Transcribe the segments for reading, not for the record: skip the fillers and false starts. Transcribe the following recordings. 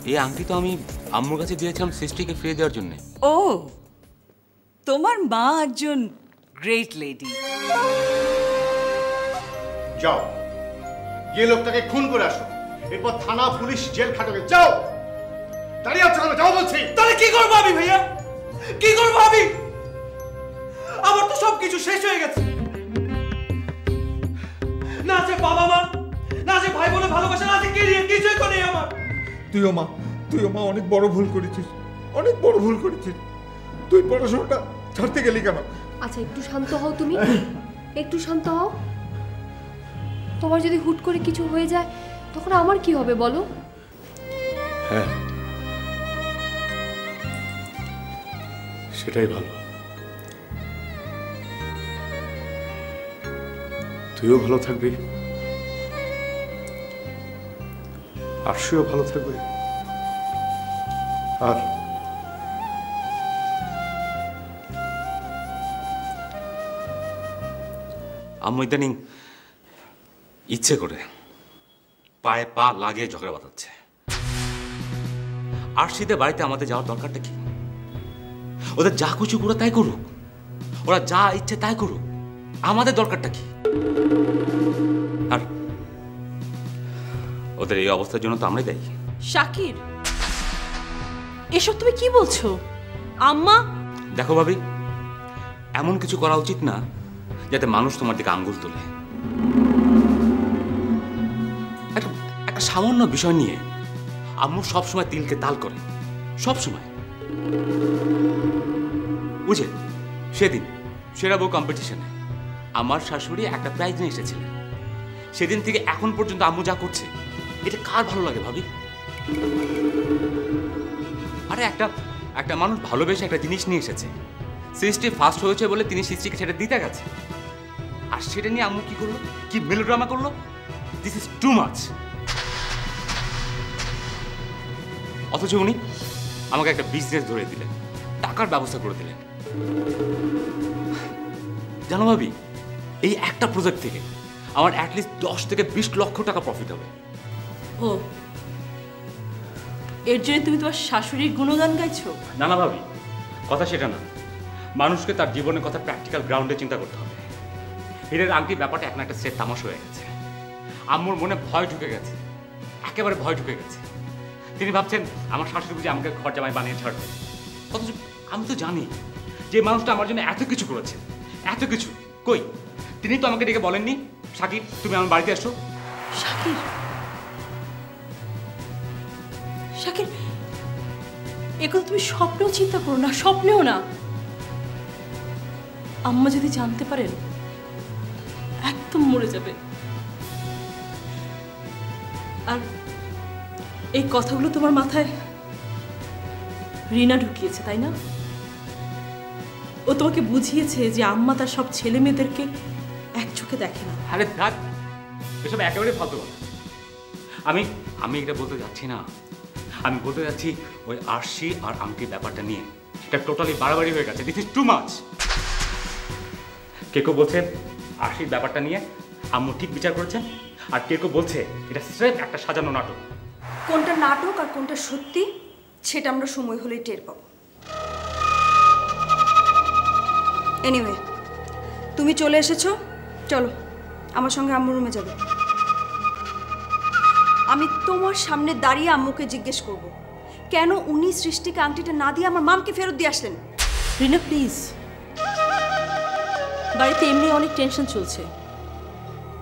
এই আংটি তো আমি আম্মুর কাছে দিয়েছিলাম সৃষ্টিকে ফিরিয়ে দেওয়ার জন্য। ও, তোমার মা একজন গ্রেট লেডি। যাও, গিয়ে লোকটাকে খুন করে আসো, এরপর থানা পুলিশ জেল খাটাবে। যাও, দাঁড়িয়ে আছো কেন? যাও বলছি। তাহলে কি করবো আমি ভাইয়া, কি করবো আমি? আমার তো সবকিছু শেষ হয়ে গেছে। না আছে বাবা মা, না আছে ভাই বোনের ভালোবাসা, না আছে কেরিয়ার, কিছুই তো নেই আমার। তুইও মা অনেক বড় ভুল করেছিস, অনেক বড় ভুল করেছিস। তুই পড়াশোনাটা ছাড়তে গেলি কেন? আচ্ছা একটু শান্ত হও তুমি, একটু শান্ত হও। তোমার যদি হুট করে কিছু হয়ে যায় তখন আমার কি হবে বলো? হ্যাঁ, সেটাই ভালো। তুইও ভালো থাকবি, আরশিও ভালো থাকবে, আর আম্মু ইদানিং ইচ্ছে করে পায়ে পা লাগিয়ে ঝগড়া বাঁধাচ্ছে। আরশিদের বাড়িতে আমাদের যাওয়ার দরকারটা কি? ওদের যা কিছু করে তাই করুক, ওরা যা ইচ্ছে তাই করুক, আমাদের দরকারটা কি? আর ওদের এই অবস্থার জন্য তো আমরাই দায়ী। শাকির, এসব তুমি কি বলছো? আম্মা, দেখো ভাবি, এমন কিছু করা উচিত না যাতে মানুষ তোমার দিকে আঙ্গুল তোলে। একটা সামান্য বিষয় নিয়ে আম্মু সবসময় তিলকে তাল করে, সবসময়। বুঝে, সেদিন সেরা বউ কম্পিটিশনে আমার শাশুড়ি একটা প্রাইজ নিয়ে এসেছিলেন। সেদিন থেকে এখন পর্যন্ত আম্মু যা করছে, এটা কার ভালো লাগে ভাবি? আরে একটা মানুষ ভালোবেসে একটা জিনিস নিয়ে এসেছে, সৃষ্টি ফার্স্ট হয়েছে বলে তিনি সৃষ্টিকে সেটা দিতে গেছে, আর সেটা নিয়ে আম্মু কি করলো, কি মেলোড্রামা করলো। This is too much. অথচ উনি আমাকে একটা বিজনেস ধরে দিলেন, টাকার ব্যবস্থা করে দিলেন। জানো ভাবি, এই একটা প্রজেক্ট থেকে আমার অ্যাটলিস্ট 10 থেকে 20 লক্ষ টাকা প্রফিট হবে। ও, এর জন্য তুমি তোমার শাশুড়ির গুণগান গাইছো? না না ভাবি, কথা সেটা না। মানুষকে তার জীবনের কথা প্র্যাকটিক্যাল গ্রাউন্ডে চিন্তা করতে হবে। হীরের আংটি ব্যাপারটা এখন একটা সেট তামাশা হয়ে গেছে। আম্মুর মনে ভয় ঢুকে গেছে, একেবারে ভয় ঢুকে গেছে। তিনি ভাবছেন আমার শাশুড়ি বুঝে আমাকে ঘর জামাই বানিয়ে ছাড়বে। অথচ আমি তো জানি যে মানুষটা আমার জন্য এত কিছু করেছে, এত কিছু। কই, তিনি তো আমাকে ডেকে বলেননি, শাকির তুমি আমার বাড়িতে আসো। শাকির, শাকির, এগুলো তুমি স্বপ্নেও চিন্তা করো না, স্বপ্নেও না। আম্মা যদি জানতে পারেন একদম মরে যাবে। আর এই কথাগুলো তোমার মাথায় রিনা ঢুকিয়েছে, তাই না? ও তোমাকে বুঝিয়েছে যে আম্মা তার সব ছেলে মেয়েদেরকে এক চোখে দেখে না। আরে থাক, এসব একেবারে ফালতু কথা। আমি এটা বলতে যাচ্ছি না। আমি বলতে যাচ্ছি ওই আরশি আর আংটির ব্যাপারটা নিয়ে এটা টোটালি বাড়াবাড়ি হয়ে গেছে। This is too much. কেউ বলছে আরশির ব্যাপারটা নিয়ে আম্মু ঠিক বিচার করেছেন, আর কেউ বলছে এটা স্রেফ একটা সাজানো নাটক। কোনটা নাটক আর কোনটা সত্যি সেটা আমরা সময় হলেই টের পাবো। এনিওয়ে, তুমি চলে এসেছো, চলো আমার সঙ্গে আম্মুর রুমে যাবে। আমি তোমার সামনে দাঁড়িয়ে আম্মুকে জিজ্ঞেস করব কেন উনি সৃষ্টিকে আংটিটা না দিয়ে আমার মামকে ফেরত দিয়ে আসলেন। রিনা প্লিজ, বাড়িতে এমনি অনেক টেনশন চলছে,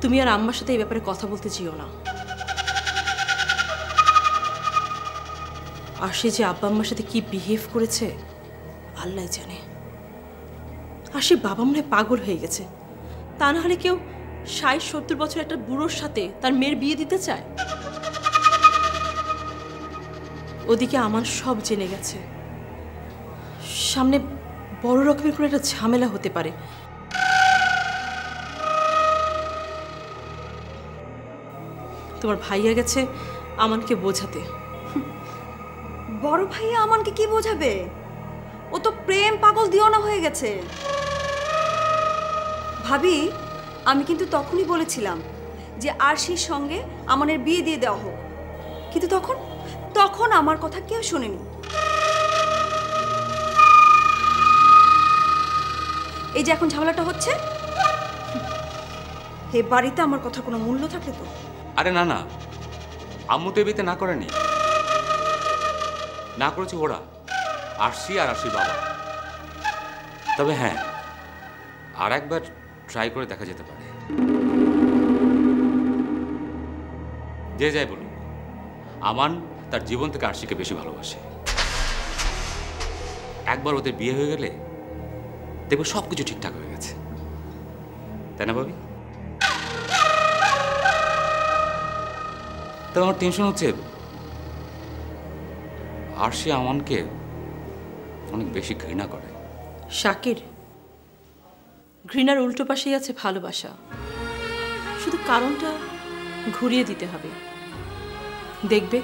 তুমি আর আম্মার সাথে এই ব্যাপারে কথা বলতে চেও না। আর সে যে আব্বা আম্মার সাথে কি বিহেভ করেছে আল্লাহ জানে। আর সে বাবা মনে হয় পাগল হয়ে গেছে, তা না হলে কেউ 60-70 বছর একটা বুড়োর সাথে তার মেয়ের বিয়ে দিতে চায়? ওদিকে আমার সব জেনে গেছে, সামনে বড় রকমের কোনো একটা ঝামেলা হতে পারে। তোমার ভাইয়া গেছে আমানকে বোঝাতে। বড় ভাইয়া আমানকে কি বোঝাবে? ও তো প্রেম পাগল দিওয়ানা হয়ে গেছে। ভাবি, আমি কিন্তু তখনই বলেছিলাম যে আরশির সঙ্গে আমানের বিয়ে দিয়ে দেওয়া হোক, কিন্তু তখন আমার কথা কেউ শোনেনি। এই যে এখন ঝামেলাটা হচ্ছে, এ বাড়িতে আমার কথা কোনো মূল্য থাকে তো? আরে না না, আম্মু তো এবিতে না করেনি, না করেছে ওরা, আরশি আর আরশির বাবা। তবে হ্যাঁ, আর একবার ট্রাই করে দেখা যেতে পারে। যে যাই বলুন, আমান তার জীবন থেকে আরশিকে বেশি ভালোবাসে। একবার ওদের বিয়ে হয়ে গেলে দেখবো সবকিছু ঠিকঠাক হয়ে গেছে, তাই না ভাবি? তবে আমার টেনশন হচ্ছে আরশি আমানকে অনেক বেশি ঘৃণা করে। শাকির, ঘৃণার উল্টো পাশেই আছে ভালোবাসা, শুধু কারণটা ঘুরিয়ে দিতে হবে। দেখবে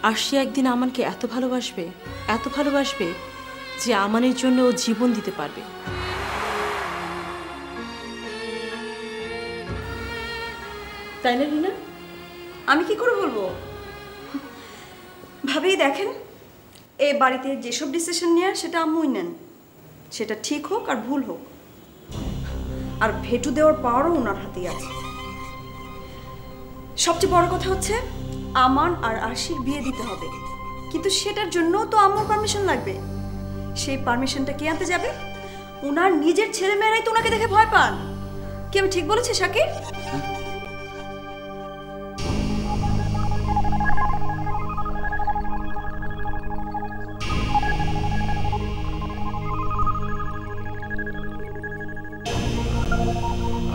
আরশি একদিন আমানকে এত ভালোবাসবে যে আমানের জন্য ও জীবন দিতে পারবে। তাই না রিনা? আমি কি করে বলবো? ভাবেই দেখেন, এ বাড়িতে যেসব ডিসিশন নেওয়ার সেটা আম্মুই নেন, সেটা ঠিক হোক আর ভুল হোক। আর ভেটু দেওয়ার পাওয়ারও ওনার হাতেই আছে। সবচেয়ে বড় কথা হচ্ছে আমান আর আরশির বিয়ে দিতে হবে, কিন্তু সেটার জন্য তো আম্মুর পারমিশন লাগবে। সেই পারমিশনটা কে আনতে যাবে? ওনার নিজের ছেলেমেয়েরাই তো ওনাকে দেখে ভয় পান। কি আমি ঠিক বলেছি শাকির?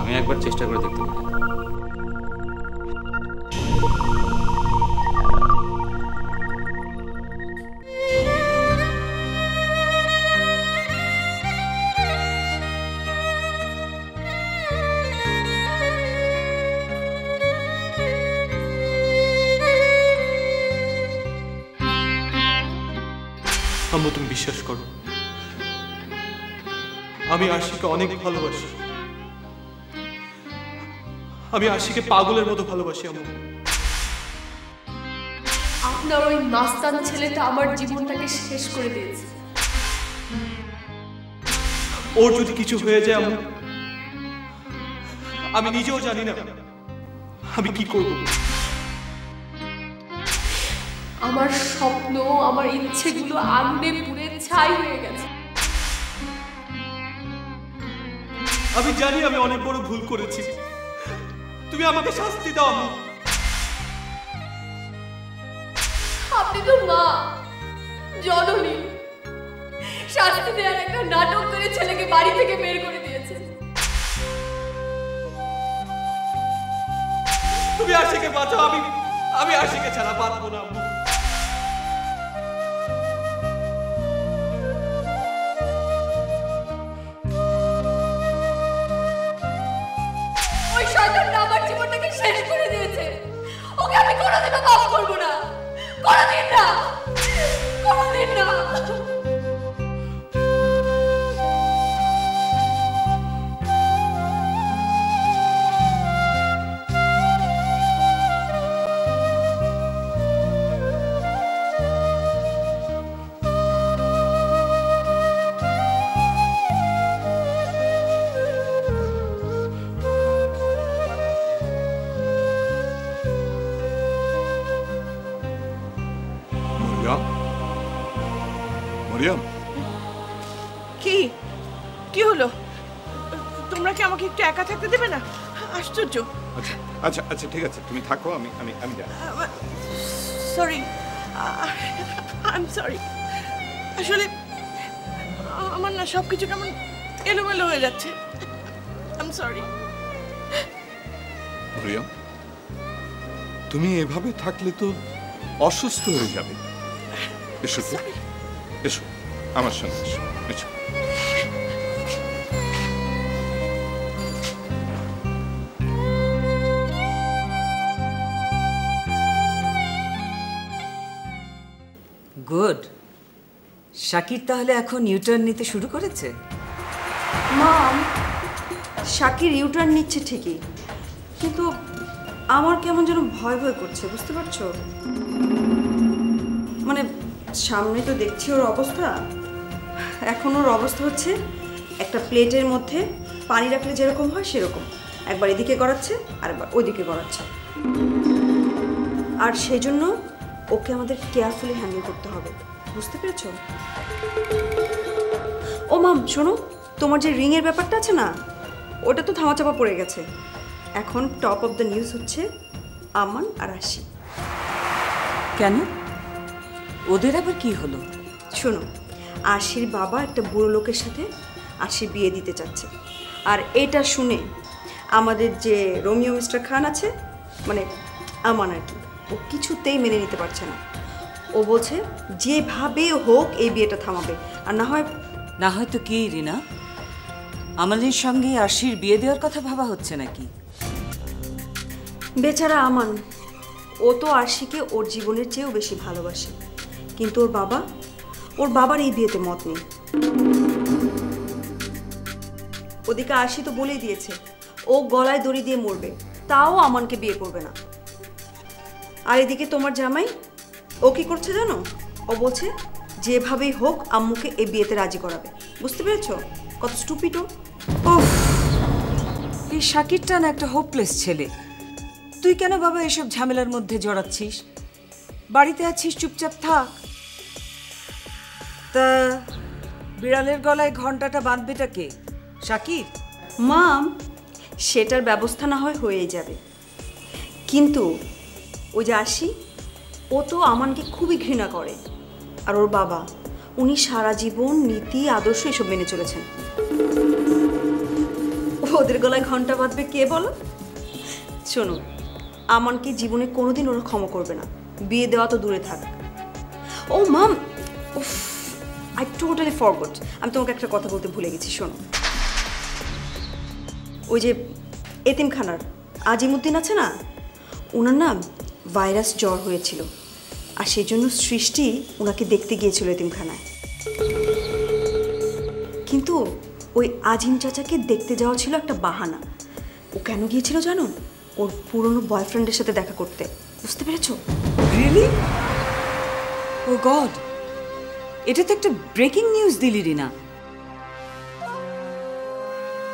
আমি একবার চেষ্টা করে দেখতে পারি। আম্মু তুমি বিশ্বাস করো, আমি আরশিকে অনেক ভালোবাসি। আমি আরশিকে পাগলের মতো ভালোবাসি আম্মু। আপনার ওই মাস্তান ছেলেটা আমার জীবনটাকে শেষ করে দিয়েছে। ওর যদি কিছু হয়ে যায় আম্মু, আমি নিজেও জানি না আমি কি করব। আমার স্বপ্ন, আমার ইচ্ছেগুলো আগুনে পুড়ে ছাই হয়ে গেছে। আমি জানি আমি অনেক বড় ভুল করেছি, তুমি আমাকে শাস্তি দাও আম্মু। আপনি তো মা, জননী, শাস্তি দেওয়ার একটা নাটক করে ছেলেকে বাড়ি থেকে বের করে দিয়েছে। তুমি আরশিকে বাঁচাও, আমি আরশিকে ছাড়া বাঁচবো না আম্মু। ওই শয়তানটা আমার জীবনটাকে শেষ করে দিয়েছে। ওকে আমি কোনোদিনও মাফ করবো না, কোনোদিন না, কোনোদিন না। মরিয়ম, কি কি হলো? তোমরা কি আমাকে একটু একা থাকতে দেবে না? আশ্চর্য। আচ্ছা আচ্ছা আচ্ছা ঠিক আছে, তুমি থাকো, আমি আমি আমি যাই। Sorry, I am sorry. আসলে আমার না সবকিছু কেমন এলোমেলো হয়ে যাচ্ছে। I am sorry. মরিয়ম, তুমি এভাবে থাকলে তো অসুস্থ হয়ে যাবে। এসো তো, এসো আমার সঙ্গে, এসো এসো। গুড। শাকির তাহলে এখন ইউটার্ন নিতে শুরু করেছে? মম, শাকির ইউটার্ন নিচ্ছে ঠিকই, কিন্তু আমার কেমন যেন ভয় ভয় করছে, বুঝতে পারছো? মানে সামনে তো দেখছি ওর অবস্থা। এখন ওর অবস্থা হচ্ছে একটা প্লেটের মধ্যে পানি রাখলে যেরকম হয় সেরকম, একবার এদিকে গড়াচ্ছে আর একবার ওইদিকে গড়াচ্ছে। আর সেই জন্য ওকে আমাদের কেয়ারফুলি হ্যান্ডেল করতে হবে, বুঝতে পেরেছো? ও মাম শোনো, তোমার যে রিংয়ের ব্যাপারটা আছে না, ওটা তো ধামাচাপা পড়ে গেছে। এখন টপ অফ দ্য নিউজ হচ্ছে আমান আর আশি। কেন, ওদের আবার কি হলো? শোনো, আশির বাবা একটা বুড়ো লোকের সাথে আশি বিয়ে দিতে চাচ্ছে। আর এটা শুনে আমাদের যে রোমিও মিস্টার খান আছে, মানে আমান আর কি, ও কিছুতেই মেনে নিতে পারছে না। ও বলছে যেভাবে হোক এই বিয়েটা থামাবে, আর না হয় তো কি রিনা, আমাদের সঙ্গে আশির বিয়ে দেওয়ার কথা ভাবা হচ্ছে নাকি? বেচারা আমান, ও তো আশিকে ওর জীবনের চেয়েও বেশি ভালোবাসে, কিন্তু ওর বাবার এই বিয়েতে মত নেই। ওদিকে আশি তো বলেই দিয়েছে ও গলায় দড়ি দিয়ে মরবে, তাও আমানকে বিয়ে করবে না। আর এদিকে তোমার জামাই ও কি করছে জানো? ও বলছে যেভাবেই হোক আম্মুকে এই বিয়েতে রাজি করাবে। বুঝতে পেরেছ কত স্টুপিড ও? এই শাকিরটা না একটা হোপলেস ছেলে। তুই কেন বাবা এসব ঝামেলার মধ্যে জড়াচ্ছিস? বাড়িতে আছিস, চুপচাপ থাক। তা বিড়ালের গলায় ঘন্টাটা বাঁধবেটা কে? শাকির? মাম, সেটার ব্যবস্থা না হয় হয়ে যাবে, কিন্তু ওই যে আশি, ও তো আমানকে খুবই ঘৃণা করে। আর ওর বাবা, উনি সারা জীবন নীতি আদর্শ এসব মেনে চলেছেন। ওদের গলায় ঘন্টা বাঁধবে কে বলো? শোনো, আমানকে জীবনে কোনোদিন ওরা ক্ষমা করবে না, বিয়ে দেওয়া তো দূরে থাক। ও মাম, আই টোটালি ফরগট, আমি তোমাকে একটা কথা বলতে ভুলে গেছি। শোনো, ওই যে এতিমখানার আজিমুদ্দিন আছে না, ওনার নাম ভাইরাস জ্বর হয়েছিল, আর সেই জন্য সৃষ্টি ওনাকে দেখতে গিয়েছিল এতিমখানায়। কিন্তু ওই আজিম চাচাকে দেখতে যাওয়া ছিল একটা বাহানা। ও কেন গিয়েছিল জানো? ওর পুরনো বয়ফ্রেন্ডের সাথে দেখা করতে। বুঝতে পেরেছো? রিয়েলি? ও গড, এটা তো একটা ব্রেকিং নিউজ দিলি রিনা।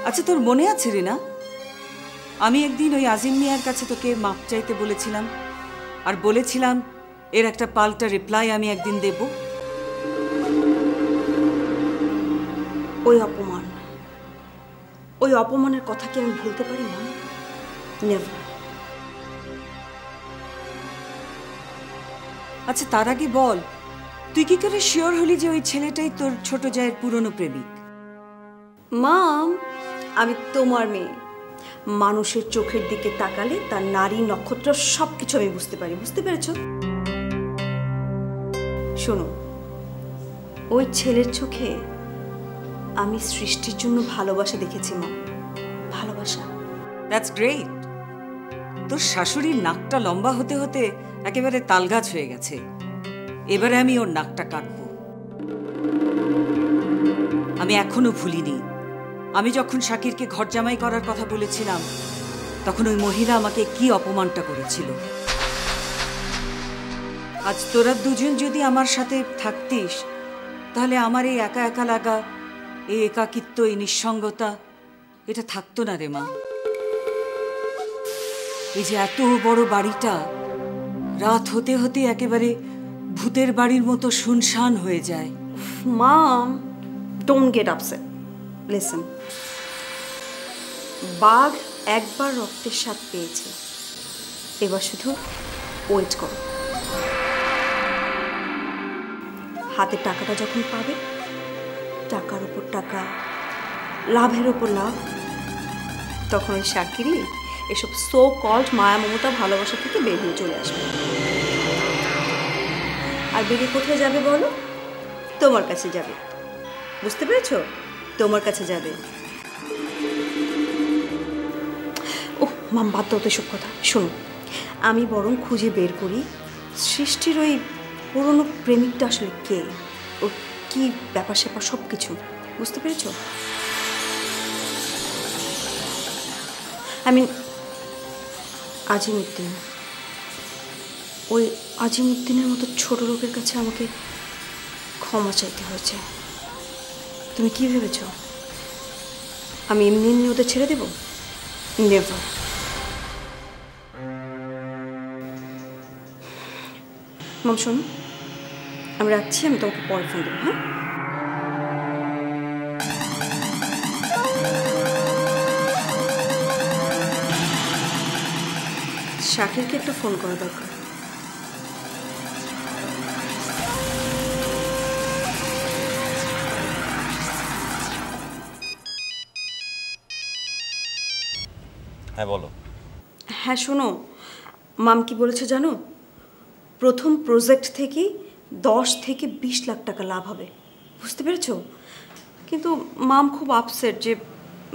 আচ্ছা, তোর মনে আছে রিনা, আমি একদিন ওই আজিম মিয়ার কাছে তোকে মাপ চাইতে বলেছিলাম, আর বলেছিলাম এর একটা পাল্টা রিপ্লাই আমি একদিন দেব। ওই অপমানের কথা কি আমি ভুলতে পারি না? নেভার। আচ্ছা, তার আগে বল, তুই কি করে শিওর হলি যে ওই ছেলেটাই তোর ছোট জায়ের পুরনো প্রেমিক? মাম, আমি তোমার মেয়ে, মানুষের চোখের দিকে তাকালে তার নারী নক্ষত্র সবকিছু আমি বুঝতে পারি। বুঝতে পেরেছো? শোনো, ওই ছেলের চোখে আমি সৃষ্টির জন্য ভালোবাসা দেখেছি মা, ভালোবাসা। That's great. তোর শাশুড়ির নাকটা লম্বা হতে হতে একেবারে তালগাছ হয়ে গেছে। এবারে আমি ওর নাকটা কাটবো। আমি এখনো ভুলিনি, আমি যখন শাকিরকে ঘর জামাই করার কথা বলেছিলাম, তখন ওই মহিলা আমাকে কি অপমানটা করেছিল। আজ তোরা দুজন যদি আমার সাথে থাকতিস, তাহলে আমার এই একা একা লাগা, এই একাকিত্ব, এই নিঃসঙ্গতা, এটা থাকতো না রে মা। এই যে এত বড় বাড়িটা রাত হতে হতে একেবারে ভূতের বাড়ির মতো শুনশান হয়ে যায়। মাম, ডোন্ট গেট আপসেট। লিসেন, বাঘ একবার রক্তের স্বাদ পেয়েছে, এবার শুধু ওয়েট করো। হাতে টাকাটা যখন পাবে, টাকার উপর টাকা, লাভের উপর লাভ, তখন ওই শাকিরি এসব সো কল্ড মায়া মমতা ভালোবাসা থেকে বেরিয়ে চলে আসবে। আর বেরিয়ে কোথায় যাবে বলো? তোমার কাছে যাবে। বুঝতে পেরেছো? তোমার কাছে যাবে। ওহ মাম, বাদ দাও তো এসব কথা। শোনো, আমি বরং খুঁজে বের করি সৃষ্টির ওই পুরনো প্রেমিকটা আসলে কে, ওর কি ব্যাপার স্যাপার সব কিছু। বুঝতে পেরেছ? আজিমুদ্দিন। ওই আজিমুদ্দিনের মতো ছোট লোকের কাছে আমাকে ক্ষমা চাইতে হয়েছে। তুমি কি ভেবেছ আমি এমনি এমনি ওদের ছেড়ে দেব? নেভার। মাম শোনো, আমি রাখছি, আমি তোমাকে পরে ফোন দেবো। হ্যাঁ, শাকিরকে একটু ফোন করা দরকার। হ্যাঁ বলো। হ্যাঁ শোনো, মাম কি বলেছে জানো? প্রথম প্রজেক্ট থেকেই 10 থেকে 20 লাখ টাকা লাভ হবে, বুঝতে পেরেছো? কিন্তু মাম খুব আপসেট যে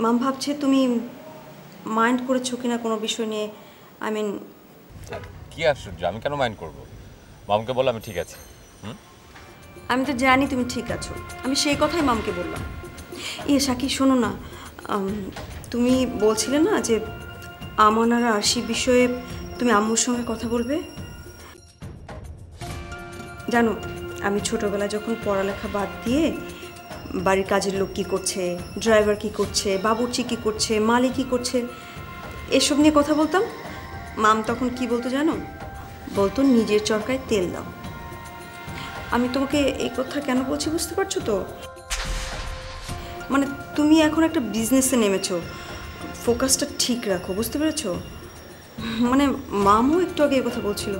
মাম ভাবছে তুমি মাইন্ড করেছো কিনা কোনো বিষয় নিয়ে। আই মিন কি আশ্চর্য, আমি কেন মাইন্ড করব? মামকে বল আমি ঠিক আছি। আমি তো জানি তুমি ঠিক আছো, আমি সেই কথাই মামকে বললাম। শাকির শোনো না, তুমি বলছিলে না যে আমান আর আরশি বিষয়ে তুমি আম্মুর সঙ্গে কথা বলবে। জানো, আমি ছোটবেলায় যখন পড়ালেখা বাদ দিয়ে বাড়ির কাজের লোক কী করছে, ড্রাইভার কী করছে, বাবুর্চি কী করছে, মালি কী করছে, এসব নিয়ে কথা বলতাম, মাম তখন কি বলতো জানো? বলতো নিজের চরকায় তেল দাও। আমি তোমাকে এই কথা কেন বলছি বুঝতে পারছো তো? মানে তুমি এখন একটা বিজনেসে নেমেছো, ফোকাসটা ঠিক রাখো, বুঝতে পেরেছো? মানে মামও একটু আগে এই কথা বলছিল।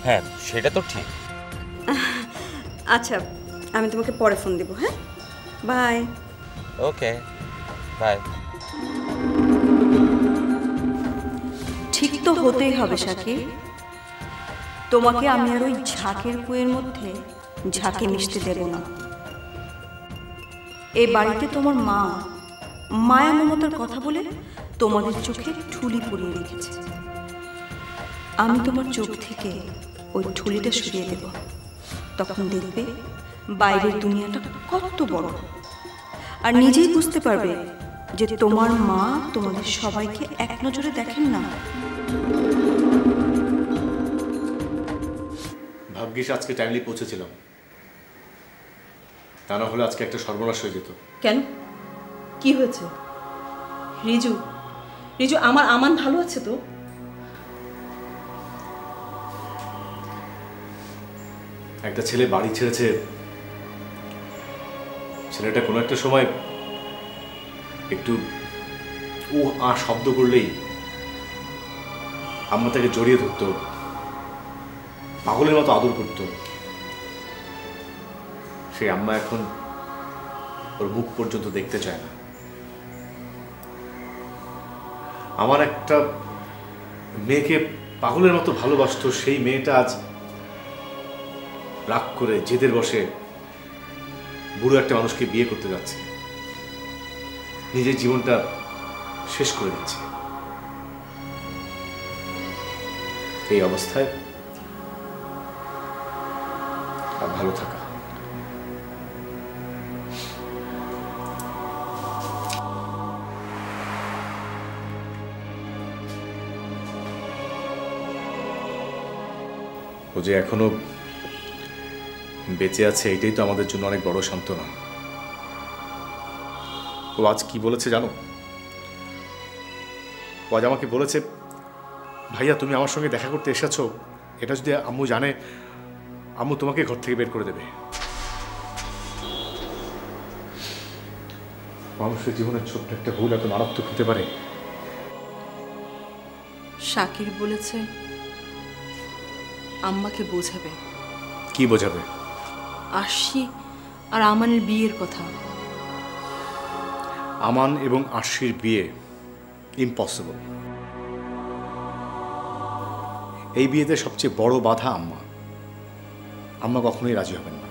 হ্যাঁ সেটা তো ঠিক। আচ্ছা, আমি তোমাকে পরে ফোন দেবো। হ্যাঁ, বাই। Okay, by. ঠিক তো হতেই হবে শাকির, তোমাকে আমি আর ওই ঝাঁকের কুয়ের মধ্যে ঝাঁকে মিশতে দেব না। এই বাড়িতে তোমার মা মায়া মমতার কথা বলে তোমাদের চোখে ঠুলি পরিয়ে রেখেছে। আমি তোমার চোখ থেকে ওই ঠুলিটা সরিয়ে দেব, তখন দেখবে বাইরের দুনিয়াটা কত বড়, আর নিজেই বুঝতে পারবে যে তোমার মা তোমাদের সবাইকে এক নজরে দেখেন না। ভাগ্যিস আজকে টাইমলি পৌঁছেছিলাম, তা না হলে আজকে একটা সর্বনাশ হয়ে যেত। কেন, কি হয়েছে? রিজু, রিজু, আমার আমান ভালো আছে তো? একটা ছেলে বাড়ি ছেড়েছে, ছেলেটা কোনো একটা সময় একটু ও আ শব্দ করলেই আম্মা তাকে জড়িয়ে ধরতো, পাগলের মতো আদর করত। সেই আম্মা এখন ওর মুখ পর্যন্ত দেখতে চায় না। আমার একটা মেয়েকে পাগলের মতো ভালোবাসতো, সেই মেয়েটা আজ রাগ করে জেদের বসে বুড়ো একটা মানুষকে বিয়ে করতে যাচ্ছে, নিজের জীবনটা শেষ করে দিচ্ছে। এই অবস্থায় আর ভালো থাকা ও যে এখনো বেঁচে আছে, এটাই তো আমাদের জন্য অনেক বড় সান্ত্বনা। ও আজ কি বলেছে জানো? ও আজ আমাকে বলেছে, ভাইয়া তুমি আমার সঙ্গে দেখা করতে এসেছো, এটা যদি আম্মু জানে, আম্মু তোমাকে ঘর থেকে বের করে দেবে। মানুষের জীবনের ছোট্ট একটা ভুল এত মারাত্মক হতে পারে। শাকির বলেছে আম্মাকে বোঝাবে। কি বোঝাবে? আরশি আর আমানের বিয়ের কথা। আমান এবং আরশির বিয়ে ইম্পসিবল। এই বিয়েতে সবচেয়ে বড় বাধা আম্মা। আম্মা কখনোই রাজি হবেন না।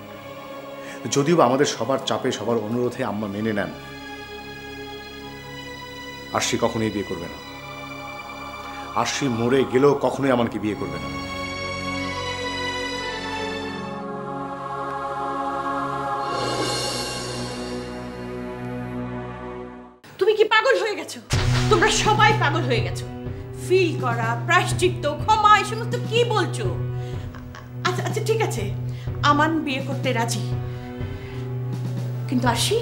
যদিও আমাদের সবার চাপে, সবার অনুরোধে আম্মা মেনে নেন, আরশি কখনোই বিয়ে করবে না। আরশি মরে গেলেও কখনোই আমাকে বিয়ে করবে না। তুমি কি পাগল হয়ে গেছো? তোমরা সবাই পাগল হয়ে গেছো। ফিল করা, প্রায়শ্চিত্ত, ক্ষমা, এই সমস্ত কি বলছো? আচ্ছা আচ্ছা ঠিক আছে, আমান বিয়ে করতে রাজি, কিন্তু আরশি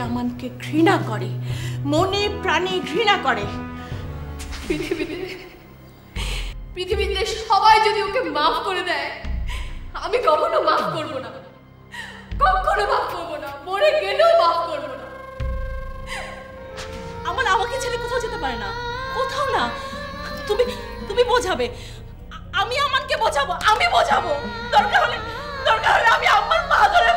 আমানকে ঘৃণা করে, মনে প্রাণে ঘৃণা করে। পৃথিবীতে সবাই যদি ওকে মাফ করে দেয়, আমি কখনো মাফ করব না, কখনো মাফ করব না, মরে গেলেও মাফ করব না। আমার আমাকে ছেড়ে কোথাও যেতে পারে না, কোথাও না। তুমি বোঝাবে, আমি আমানকে বোঝাবো, আমি বোঝাবো, দরকার হলে আমি আমার মা ধরে